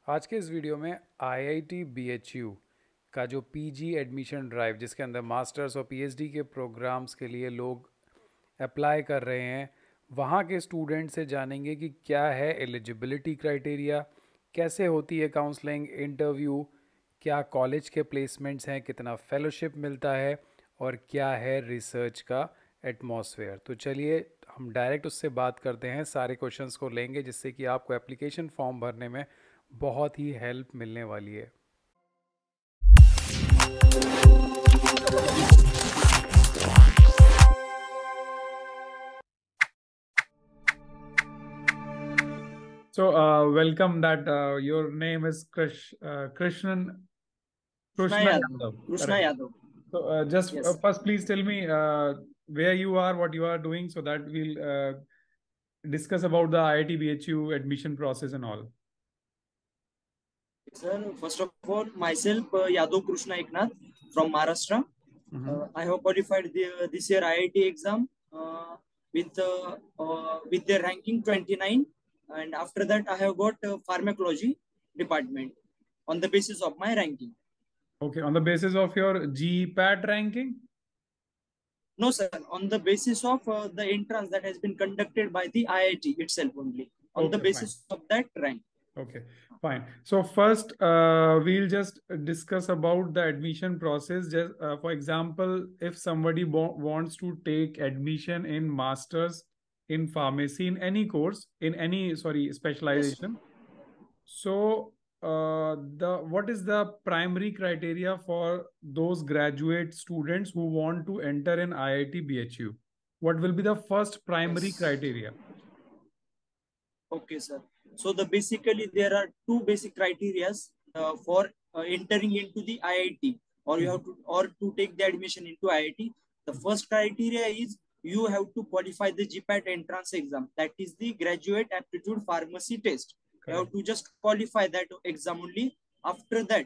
आज के इस वीडियो में IIT BHU का जो पीजी एडमिशन ड्राइव जिसके अंदर मास्टर्स और पीएचडी के प्रोग्राम्स के लिए लोग अप्लाई कर रहे हैं, वहाँ के स्टूडेंट से जानेंगे कि क्या है एलिजिबिलिटी क्राइटेरिया, कैसे होती है काउंसलिंग, इंटरव्यू, क्या कॉलेज के प्लेसमेंट्स हैं, कितना फेलोशिप मिलता है और क्या है रिसर्च का एटमॉस्फेयर। तो चलिए हम डायरेक्ट उससे बात करते हैं, सारे क्वेश्चंस को लेंगे जिससे कि आपको एप्लीकेशन फॉर्म भरने में बहुत ही हेल्प मिलने वाली है। So, welcome that your name is Krishna Krishna Yadav. Yadav. Krishna Correct. Yadav. So, just Yes. first, please tell me where you are, what you are doing, so that we'll discuss about the IIT BHU admission process and all. Sir, first of all, myself, Yadav Krishna Eknath from Maharashtra. I have qualified this year IIT exam with the ranking 29, and after that I have got pharmacology department on the basis of my ranking. Okay, on the basis of your GPAT ranking? No, sir, on the basis of the entrance that has been conducted by the IIT itself only, on the Okay, basis of that rank. Okay, fine. So first, we'll just discuss about the admission process. Just for example, if somebody wants to take admission in masters in pharmacy in any course, in any specialization. Yes. So what is the primary criteria for those graduate students who want to enter in IIT BHU? What will be the first primary criteria? Okay, sir. So basically there are two basic criteria for entering into the IIT, or you have to take the admission into IIT. The first criteria is you have to qualify the GPAT entrance exam. That is the Graduate Aptitude Pharmacy Test. Correct. You have to just qualify that exam only. After that,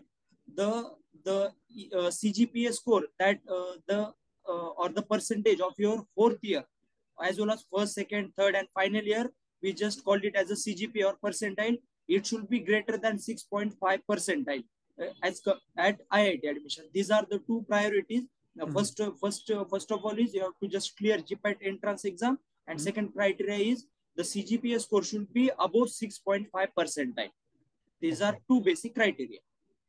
the CGPA score that or the percentage of your fourth year, as well as first, second, third, and final year, we just called it as a CGPA or percentile. It should be greater than 6.5 percentile at IIT admission. These are the two priorities. First of all is you have to just clear GPAT entrance exam, and second criteria is the CGPA score should be above 6.5 percentile. These are two basic criteria.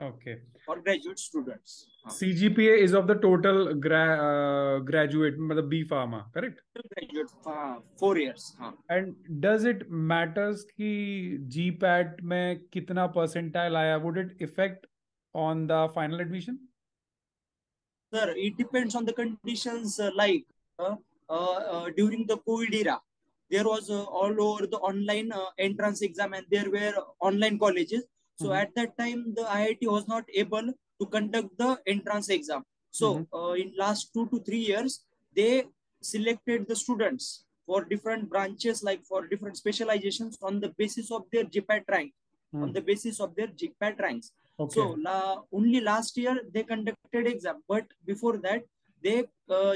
Okay. For graduate students. CGPA is of the total graduate, B.Pharma, correct? Graduate 4 years. And does it matters कि GPAT में कितना percentile आया? Would it affect on the final admission? Sir, it depends on the conditions. Like during the COVID era, there was all over the online entrance exam, and there were online colleges. So at that time, the IIT was not able to conduct the entrance exam. So in last 2 to 3 years, they selected the students for different branches, like for different specializations on the basis of their GPAT rank, on the basis of their GPAT ranks. Okay. So only last year they conducted exam, but before that they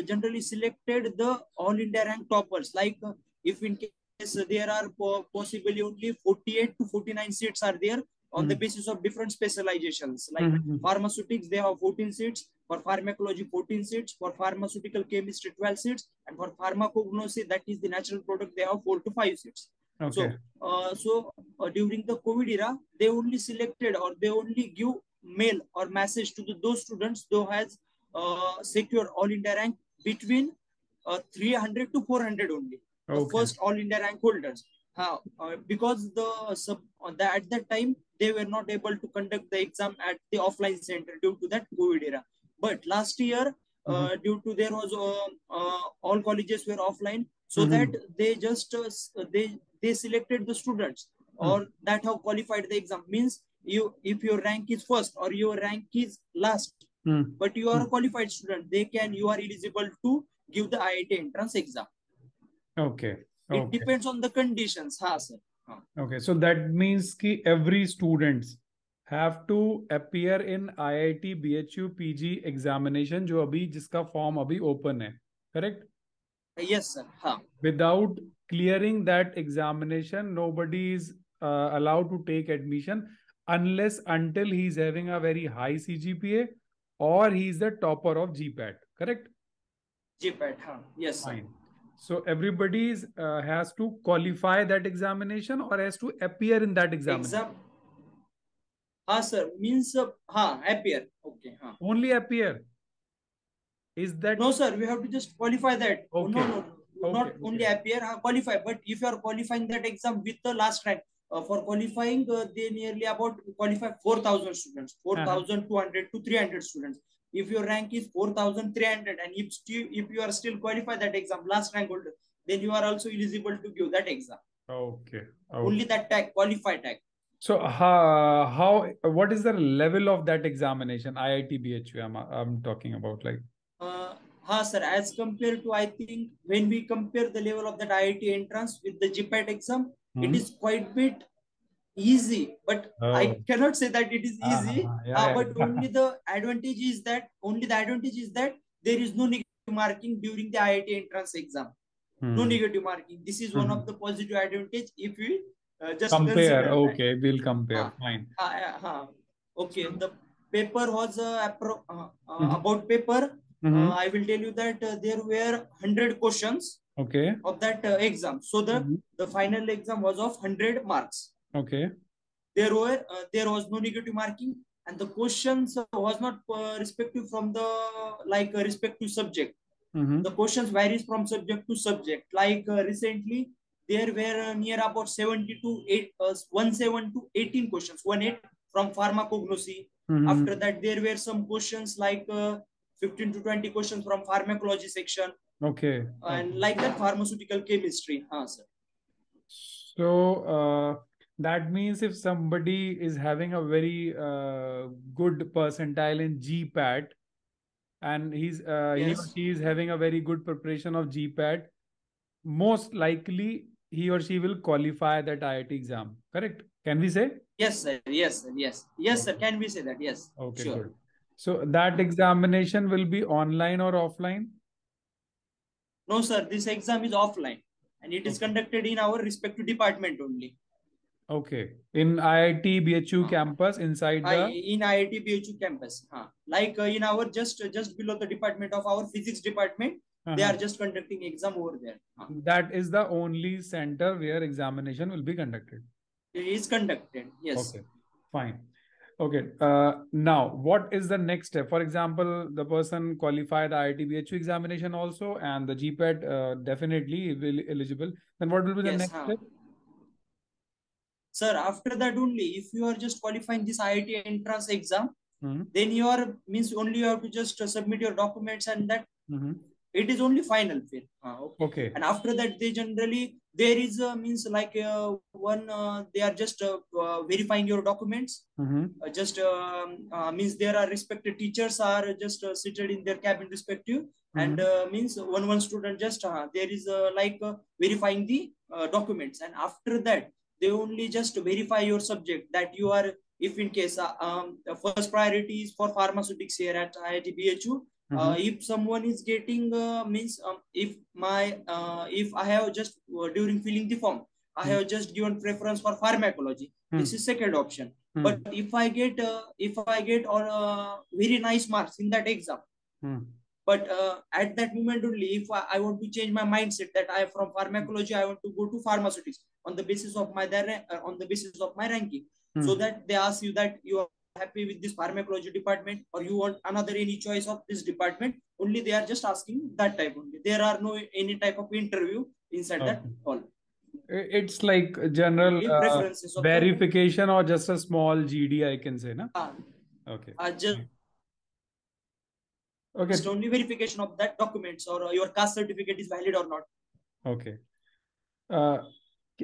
generally selected the all India rank toppers. Like if in case there are possibly only 48 to 49 seats are there on the basis of different specializations. Like pharmaceutics, they have 14 seats. For pharmacology, 14 seats. For pharmaceutical chemistry, 12 seats. And for pharmacognosy, that is the natural product, they have 4 to 5 seats. Okay. So during the COVID era, they only selected, or they only give mail or message to those students who has secured all India rank between 300 to 400 only. Okay. The first all India rank holders. Because at that time they were not able to conduct the exam at the offline center due to that COVID era. But last year, due to there was all colleges were offline, so that they just they selected the students or that have qualified the exam. Means if your rank is first or your rank is last, but you are a qualified student, you are eligible to give the IIT entrance exam. Okay. It depends on the conditions. Sir. Okay, so that means कि every students have to appear in IIT BHU PG examination जो अभी जिसका form अभी open है, correct? Yes, sir. Without clearing that examination, nobody is allowed to take admission unless until he's having a very high CGPA or he's the topper of GPAT, correct? GPAT, huh? Yes, sir. Fine. So everybody has to qualify that examination or has to appear in that examination. Exam. Sir, means appear. Okay, Only appear. Is that no, sir? We have to just qualify that. okay? No, Okay, not okay. only appear, qualify. But if you are qualifying that exam with the last rank, for qualifying, they nearly about qualify 4,000 students, 4,200 to 300 students. If your rank is 4,300, and if you are still qualify that exam, last rank holder, then you are also eligible to give that exam. Okay. Only that tag, qualify tag. So what is the level of that examination? IIT BHU, I'm talking about, like. Sir, as compared to, I think when we compare the level of that IIT entrance with the GPAT exam, it is quite bit easy, but I cannot say that it is easy. But only the advantage is that there is no negative marking during the IIT entrance exam. No negative marking. This is one of the positive advantage if we just compare. consider Okay, we'll compare. Fine. Okay, the paper was about paper. I will tell you that there were 100 questions of that exam. So the final exam was of 100 marks. Okay. There was no negative marking, and the questions was not respective from the respective subject. The questions varies from subject to subject. Like recently, there were near about 17 to 18 questions, 18 from pharmacognosy. After that, there were some questions like 15 to 20 questions from pharmacology section. Okay. And like that, pharmaceutical chemistry. Sir. So that means if somebody is having a very good percentile in GPAT, and he or she is having a very good preparation of GPAT, most likely he or she will qualify that IIT exam. Correct? Can we say? Yes, sir. Yes, sir. Yes, sir. Can we say that? Yes. Okay, sure. Good. So that examination will be online or offline? No, sir. This exam is offline, and it is conducted in our respective department only. Okay. In IIT BHU campus, inside the in IIT BHU campus. Like in our just below the department of our physics department, they are just conducting exam over there. That is the only center where examination will be conducted. It is conducted. Yes. Okay. Fine. Okay. Now, what is the next step? For example, the person qualified the IIT BHU examination also, and the GPAT definitely will eligible. Then what will be the next step? Sir, after that only, if you are just qualifying this IIT entrance exam, then you are only you have to just submit your documents, and that it is only final fail. Okay. And after that, they generally there is they are just verifying your documents. Just there are respected teachers are just seated in their cabin respective, and one student just there is verifying the documents, and after that they only just verify your subject that you are, if in case the first priority is for pharmaceutics here at IIT BHU. If someone is getting if I have just during filling the form, I have just given preference for pharmacology. This is second option. But if I get very nice marks in that exam, but at that moment only, if I want to change my mindset that I from pharmacology I want to go to pharmaceutics on the basis of my ranking, so that they ask you that you are happy with this pharmacology department or you want another any choice of this department, only they are just asking that type only. There are no any type of interview inside that hall. It's like general verification or just a small GD, I can say, na? Okay. Just only verification of that documents or your caste certificate is valid or not. Okay.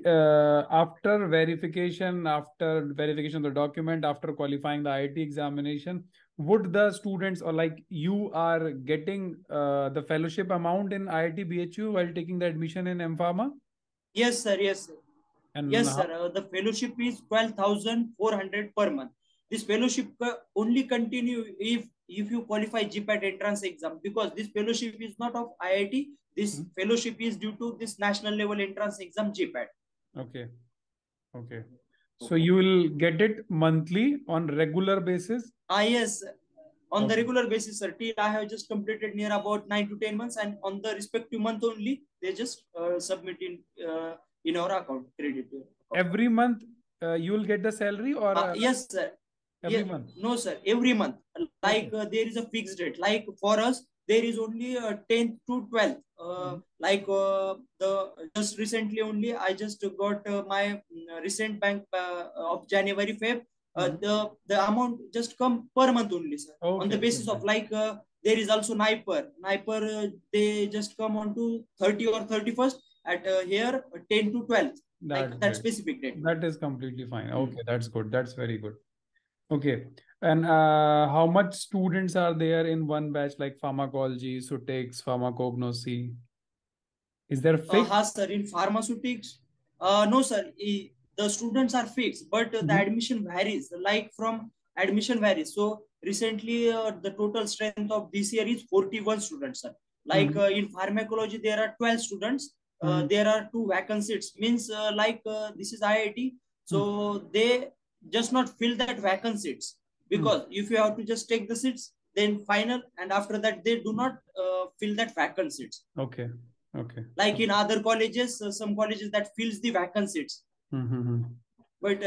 After verification of the document, after qualifying the IIT examination, would the students, or like you are getting the fellowship amount in IIT BHU while taking the admission in M.Pharma? Yes, sir. Yes, sir. And yes, sir. The fellowship is 12,400 per month. This fellowship only continue if you qualify GPAT entrance exam, because this fellowship is not of IIT. This fellowship is due to this national level entrance exam GPAT. Okay. So you will get it monthly on regular basis? Yes, on the Okay. regular basis, sir. Till I have just completed near about 9 to 10 months, and on the respective month only, they just submit in our account, credit account. Every month you will get the salary, or Yes, sir. every Yeah, month? no, sir. Every month, like Okay. there is a fixed date. Like for us, there is only 10th to 12th. Like the just recently only, I just got my recent bank of January Feb. The amount just come per month only, sir. On Okay, the okay, basis of fine. like there is also Niper. They just come on to 30 or 31st at here 10 to 12th, That's like that great. specific date. That is completely fine. Hmm. Okay, that's good. That's very good. Okay. And how much students are there in one batch, like pharmacology, Sutix, pharmacognosy? Is there fixed? Sir, in pharmaceutics, no, sir. The students are fixed, but the Mhm. admission varies. Like from admission varies. So recently, the total strength of this year is 41 students, sir. Like Mhm. in pharmacology, there are 12 students. Mhm. There are two vacancies. Means like this is IIT, so Mhm. they just not fill that vacancies, Mhm. because if you have to just take the seats, then final, and after that they do not fill that vacancies. Okay. Okay. Like in other colleges, some colleges that fills the vacancies, Mhm. but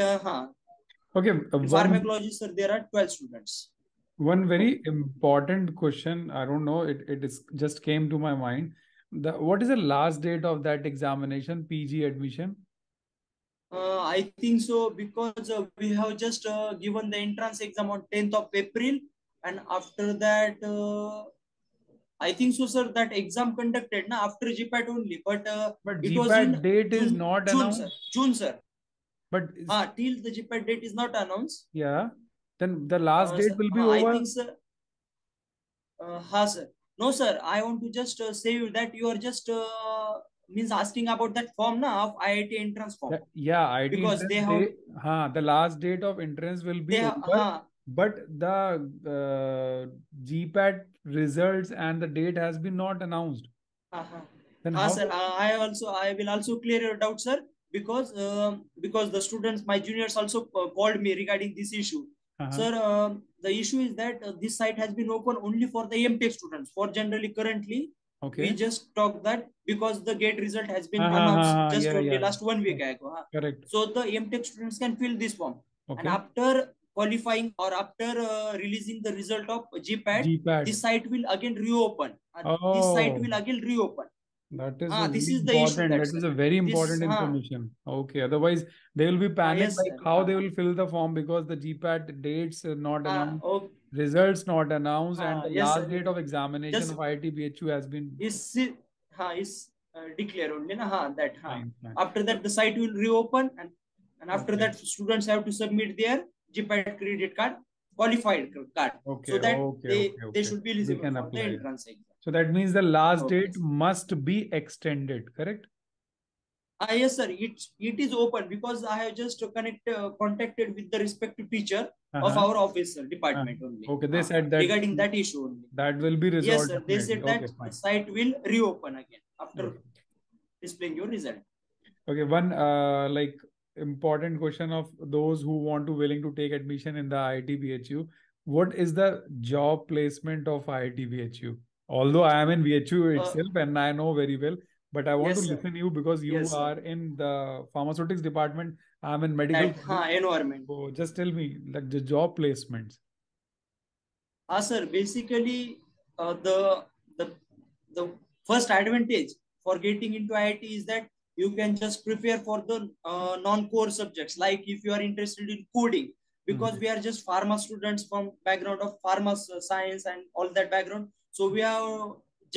Okay. in One pharmacology, sir, there are 12 students. one very important question. I don't know. It is just came to my mind. What is the last date of that examination, PG admission? I think so, because we have just given the entrance exam on 10th of April, and after that, I think so, sir, that exam conducted na after GPAT only, but But it was in GPAT date is June, not June, sir, announced. June, sir. But Till the GPAT date is not announced. yeah, then the last date Sir, will be I over. think, sir, sir. No, sir. I want to just say you that you are just means asking about that form now of IIT entrance form, Yeah, IT because entrance day. The last date of entrance will be they have over, but the GPAT results and the date has been not announced. uh, Then how? sir. I will also clear your doubt, sir, because the students, my juniors, also called me regarding this issue. Uh-huh. Sir, the issue is that this site has been open only for the M.Tech students. For generally, currently, we Okay. just talk that because the gate result has been announced Uh-huh. just Yeah, only yeah. last 1 week ago. Correct. So the M.Tech students can fill this form, and Okay. after qualifying or after releasing the result of GPAT, GPAT. this site will again reopen. This site Oh, will again reopen. that is a This very is the issue, important. that, That sir. is a very This, important information. Okay. Otherwise, they will be panicked, yes, like sir. how they will fill the form because the GPAT dates are not announced, Oh, results not announced, and the yes, last sir. date of examination Just of IIT BHU has been is declare only na, that fine. Fine. after that the site will reopen, and after Okay. that students have to submit their GPAT credit card, qualified card, Okay. so that Okay. Okay. they Okay. should be They eligible can for the apply it. entrance exam. So that means the last Okay, date sir. must be extended, correct? Yes, sir. It is open because I have just contacted with the respective teacher of Uh-huh. our office, sir, Uh, department only, okay. They said that regarding that issue only. that will be Yes, resolved sir. They definitely. said Okay. that the Fine. site will reopen again after Okay. displaying your result. Okay, one like important question of those who want to willing to take admission in the IIT BHU. What is the job placement of IIT BHU? Although I am in BHU Uh, itself and I know very well, but I want to yes, sir. listen you because you Yes, sir. are in the pharmaceutics department. I'm in medical That college. environment. So just tell me like the job placements. Sir. Basically, the the first advantage for getting into IIT is that you can just prepare for the non-core subjects. Like if you are interested in coding, because Mhm. we are just pharma students from background of pharma science and all that background, so we have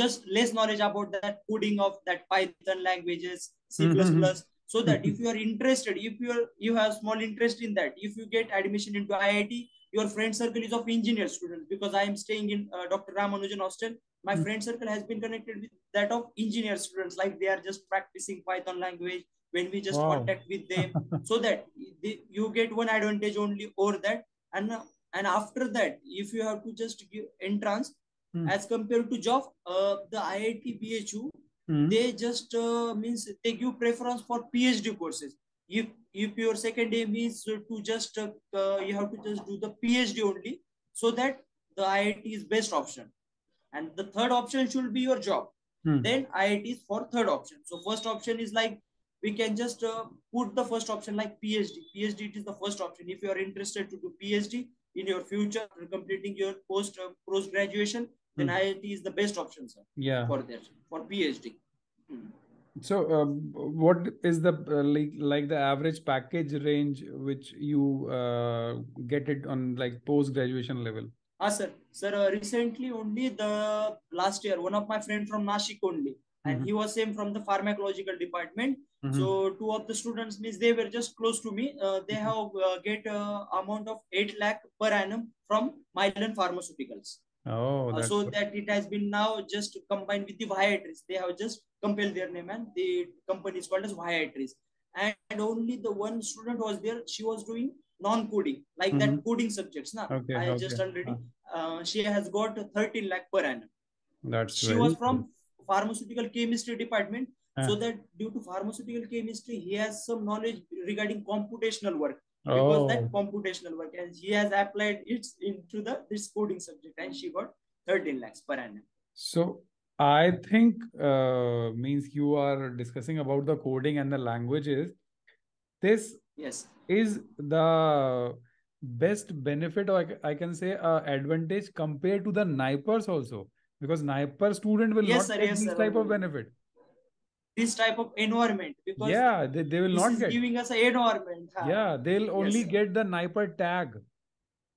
just less knowledge about that coding of that Python languages, C++. Mhm. So that if you are interested, if you have small interest in that, if you get admission into IIT, your friend circle is of engineer students, because I am staying in Dr. Ramanujan hostel. My friend circle has been connected with that of engineer students, like they are just practicing Python language when we just Wow. contact with them, so that you get one advantage only over that. And after that, if you have to just give entrance Mm. as compared to job, the IIT BHU, Mm. they just means they give preference for PhD courses. if your second aim is to just you have to just do the PhD only, so that the IIT is best option, and the third option should be your job. Then IIT is for third option. So first option is like, we can just put the first option like PhD. PhD, it is the first option. If you are interested to do PhD in your future, completing your post graduation, then IIT is the best option, sir. Yeah. For that, for PhD. So, what is the like the average package range which you get it on like post graduation level? Sir. Recently only the last year, one of my friend from Nashik only, and he was same from the pharmacological department. So two of the students means they were just close to me. They have get amount of 8 lakh per annum from Mylan Pharmaceuticals. Oh, so that it has been now just combined with the Viatris. They have just compiled their name, and the company is called as Viatris. And only the one student was there. She was doing non-coding, like that coding subjects. Now, I just already, she has got 13 lakh per annum. She was from pharmaceutical chemistry department. So that due to pharmaceutical chemistry, he has some knowledge regarding computational work. Because that computational work, and she has applied it into this coding subject, and she got 13 lakhs per annum. So I think means you are discussing about the coding and the languages. This is the best benefit, or I can say advantage compared to the NIPERs also, because NIPER student will not get this type of benefit. This type of environment, because they will not get giving us an environment. They'll only get the NIPER tag,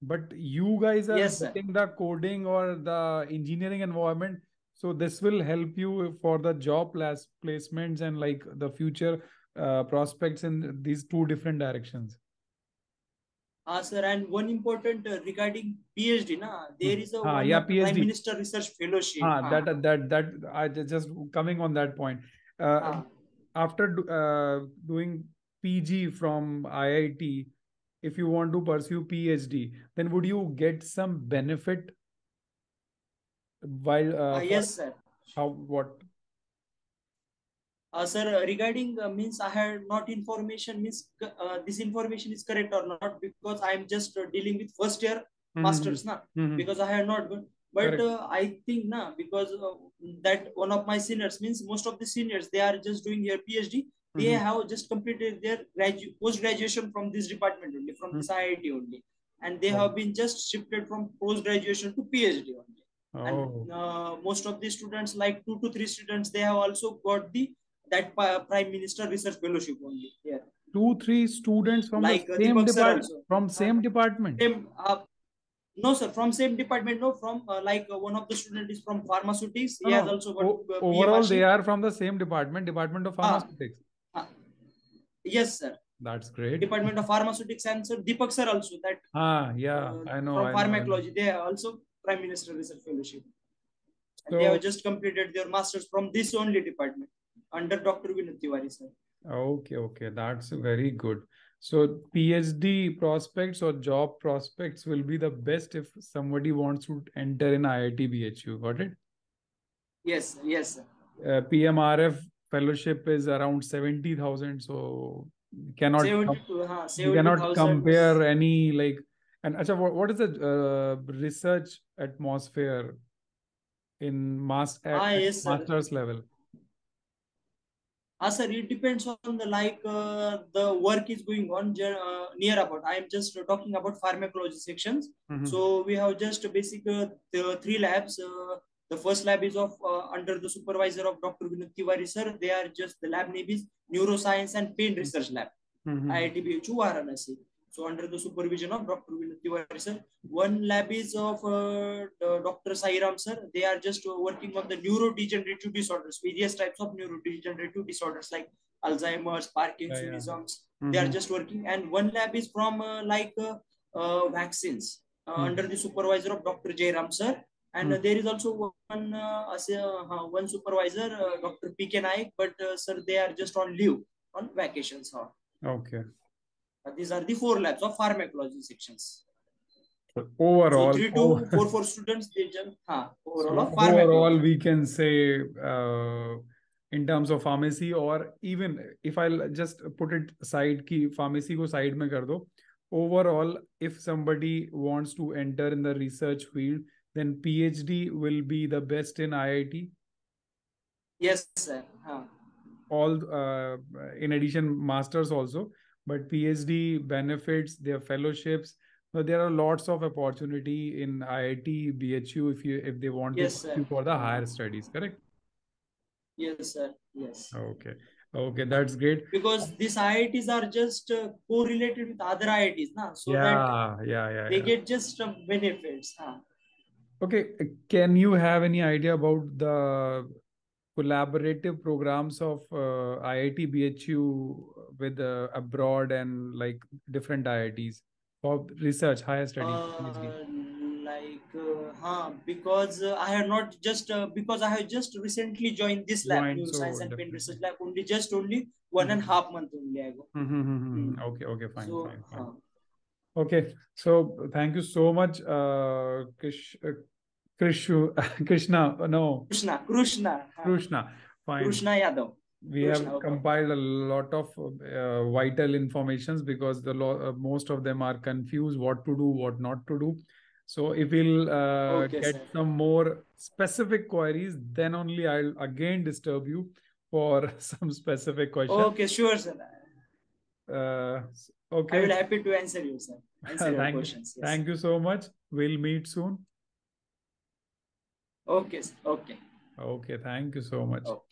but you guys are getting the coding or the engineering environment. So this will help you for the job placements and like the future prospects in these two different directions. Sir, and one important regarding PhD, there is a one PhD. Prime Minister Research Fellowship. That I just coming on that point. After doing PG from IIT, if you want to pursue PhD, then would you get some benefit while yes, sir. What? Sir, regarding means I had not information, means this information is correct or not, because I am just dealing with first year masters, because I have not gone. But I think because that one of my seniors, means most of the seniors, they are just doing their PhD. They have just completed their post graduation from this department only, from this IIT only, and they have been just shifted from post graduation to PhD only. And most of the students, like 2 to 3 students, they have also got that Prime Minister Research Fellowship only. 2-3 students from like the same department. From same department. No, sir, from same department. No, from like one of the students is from pharmaceutics. He has also got overall they are from the same department of pharmaceutics. Yes, sir. That's great. Department of Pharmaceutics, and sir Deepak sir also, that I know from pharmacology. They are also Prime Minister Research Fellowship. So, they have just completed their masters from this only department under Dr. Vinod Tiwari, sir. Okay, that's very good. So PhD prospects or job prospects will be the best if somebody wants to enter in IIT BHU. Got it? Yes, sir. PMRF fellowship is around 70,000. So you cannot compare any like. And Acha, what is the research atmosphere in master's level? Sir, it depends on the the work is going on near about. I am just talking about pharmacology sections. So we have just basic the 3 labs. The first lab is of under the supervisor of Dr. Vinod Tiwari, sir. They are just, the lab name is Neuroscience and Pain Research Lab, IIT BHU Varanasi. So under the supervision of Dr. Vinod Tiwari, sir. One lab is of Dr. Sairam, sir. They are just working on the neurodegenerative disorders, various types of neurodegenerative disorders like Alzheimer's, Parkinsonism. They are just working. And one lab is from vaccines under the supervisor of Dr. Jairam, sir. And there is also one supervisor, Dr. P.K. Naik, but sir, they are just on leave, on vacations. Okay. These are the 4 labs of pharmacology sections. Overall, so 3 to 4 students. They just overall we can say in terms of pharmacy, or even if I'll just put it aside ki pharmacy ko side mein kar do, overall if somebody wants to enter in the research field, then PhD will be the best in IIT. Yes, sir. All in addition masters also, but PhD benefits their fellowships. So there are lots of opportunity in IIT BHU if they want to Yes, sir. pursue for the higher studies, correct? Yes, sir. Yes. Okay, that's great. Because these IITs are just correlated with other IITs, so that they get just benefits. Okay, can you have any idea about the collaborative programs of IIT BHU with abroad and like different IITs for research, higher studies, PhD? Because I have not just because I have just recently joined this lab, Joined, neuroscience so and pain research definitely. lab, only 1.5 month only I go. Okay, fine, So, fine. Okay, so thank you so much, Krishna, no, Krushna, fine. Krishna Yadav. We have compiled a lot of vital informations because most of them are confused what to do, what not to do. So if we'll get some more specific queries, then only I'll again disturb you for some specific questions. Okay, sure, sir. Okay. I will happy to answer you, sir. Answer your questions. Yes. Thank you so much. We'll meet soon. Okay, sir. Okay. Okay, thank you so much. Okay.